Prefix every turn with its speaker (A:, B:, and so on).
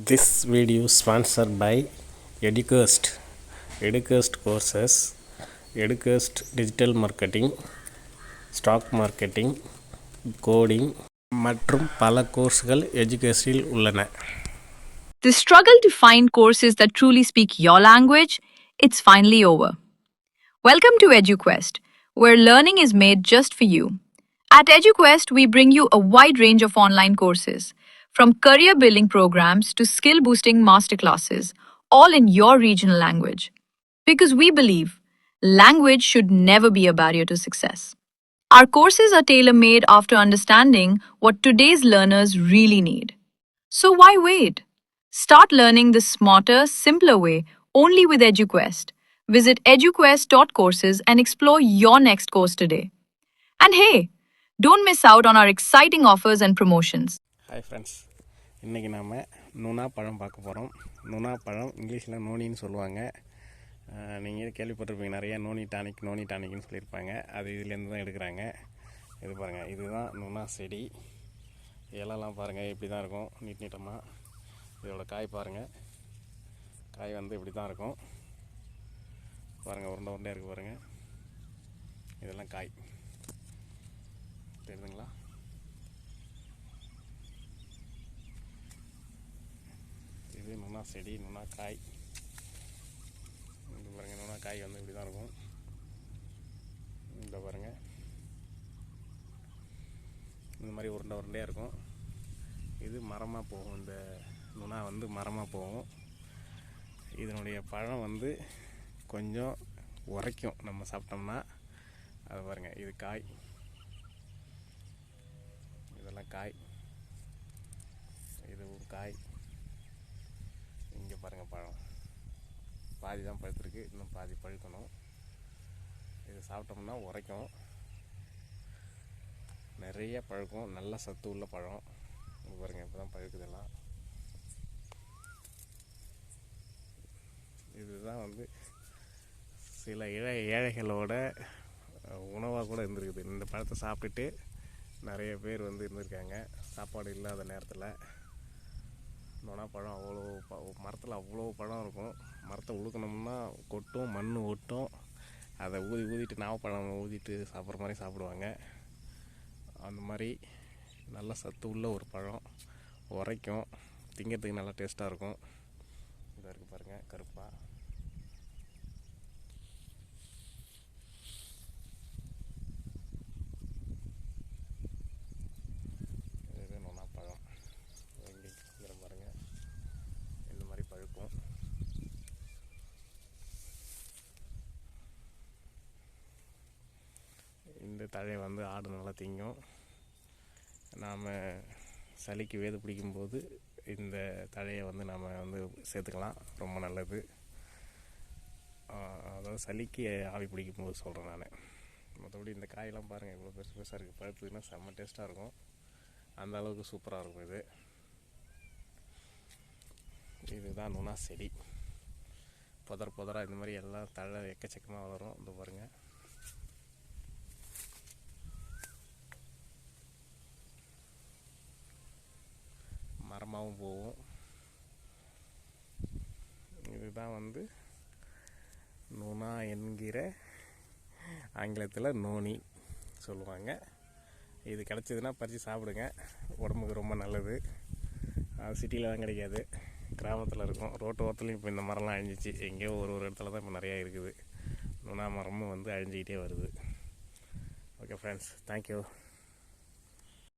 A: This video sponsored by Educast. Educast courses, Educast digital marketing, stock marketing, coding மற்றும் பல கோர்ஸ்கள் எஜுகேஸ்டில் உள்ளன.
B: The struggle to find courses that truly speak your language, it's finally over. Welcome to EduQuest, where learning is made just for you. At EduQuest, we bring you a wide range of online courses, from career building programs to skill boosting masterclasses, all in your regional language. Because we believe language should never be a barrier to success. Our courses are tailor made after understanding what today's learners really need. So why wait? Start learning the smarter, simpler way only with EduQuest. Visit eduquest.courses and explore your next course today. And hey, don't miss out on our exciting offers and promotions.
A: Hi friends, இன்றைக்கி நாம் நுணா பழம் பார்க்க போகிறோம். நுணா பழம் இங்கிலீஷில் நோனின்னு சொல்லுவாங்க. நீங்கள் கேள்விப்பட்டிருப்பீங்க, நிறைய நோனி டானிக்னு சொல்லியிருப்பாங்க. அது இதுலேருந்து தான் எடுக்கிறாங்க. இது பாருங்கள், இதுதான் நுணா செடி. இலெல்லாம் பாருங்கள் இப்படி தான் இருக்கும், நீட்டமாக. இதோட காய் பாருங்கள், காய் வந்து இப்படி தான் இருக்கும். பாருங்கள், உருண்டையாக இருக்குது பாருங்கள். இதெல்லாம் காய் தெரியுதுங்களா? இது நுணா செடி, நுணா காய். இது பாருங்கள், நுணா காய் வந்து இப்படி தான் இருக்கும். இந்த பாருங்கள், இந்த மாதிரி உருண்டையாக இருக்கும். இது மரமாக போகும், இந்த நுணா வந்து மரமாக போகும். இதனுடைய பழம் வந்து கொஞ்சம் உரைக்கும் நம்ம சாப்பிட்டோம்னா. அது பாருங்கள், இது காய், இதெல்லாம் காய், இதுவும் காய். இங்கே பாருங்கள், பழம் பாதி தான் பழுத்துருக்கு, இன்னும் பாதி பழுக்கணும். இது சாப்பிட்டோம்னா உரைக்கும், நிறைய பழுக்கும், நல்ல சத்து உள்ள பழம். இது பாருங்கள், இப்போ தான் பழுக்குதெல்லாம். இதுதான் வந்து சில ஏழைகளோட உணவாக கூட இருந்திருக்குது. இந்த பழத்தை சாப்பிட்டுட்டு நிறைய பேர் வந்து இருந்திருக்காங்க, சாப்பாடு இல்லாத நேரத்தில். நுணாப்பழம் அவ்வளோ மரத்தில் அவ்வளோ பழம் இருக்கும். மரத்தை உழுக்கணும்னா கொட்டும், மண் ஒட்டும். அதை ஊதிட்டு நாவப்பழம் ஊதிட்டு சாப்பிட்ற மாதிரி சாப்பிடுவாங்க. அந்த மாதிரி நல்ல சத்து உள்ள ஒரு பழம், உரைக்கும், திங்கிறதுக்கு நல்லா டேஸ்ட்டாக இருக்கும். இதாக இருக்குது பாருங்கள், கருப்பாக. இது நுணாப்பழம். இங்கே பாருங்கள், இந்த மாதிரி பழுக்கும். இந்த தழையை வந்து ஆடு நல்லா திங்கும். நாம் சளிக்கு வேது பிடிக்கும்போது இந்த தழையை வந்து நாம் வந்து சேர்த்துக்கலாம், ரொம்ப நல்லது. அதாவது சளிக்கு ஆவி பிடிக்கும்போது சொல்கிறேன் நான். மற்றபடி இந்த காயெல்லாம் பாருங்கள், இவ்வளோ பெருசு பெருசாக இருக்குது. பழுத்துக்குன்னா செம்ம டேஸ்ட்டாக இருக்கும், அந்த அளவுக்கு சூப்பராக இருக்கும். இதுதான் நுணா செடி. புதராக இந்த மாதிரி எல்லாம் தழை எக்கச்சக்கமாக வளரும். இந்த பாருங்கள், மரமாகவும் போகும். இதுதான் வந்து நுணா என்கிற ஆங்கிலத்தில் நோனி சொல்லுவாங்க. இது கிடச்சிதுன்னா பறித்து சாப்பிடுங்க, உடம்புக்கு ரொம்ப நல்லது. அது சிட்டியில் தான் கிடைக்காது, கிராமத்தில் இருக்கும். ரோட்டு ஓரத்துலையும் இப்போ இந்த மரம்லாம் அழிஞ்சிச்சு. எங்கேயோ ஒரு இடத்துல தான் இப்போ நிறையா இருக்குது. நுணா மரமும் வந்து அழிஞ்சிக்கிட்டே வருது. Okay friends, thank you.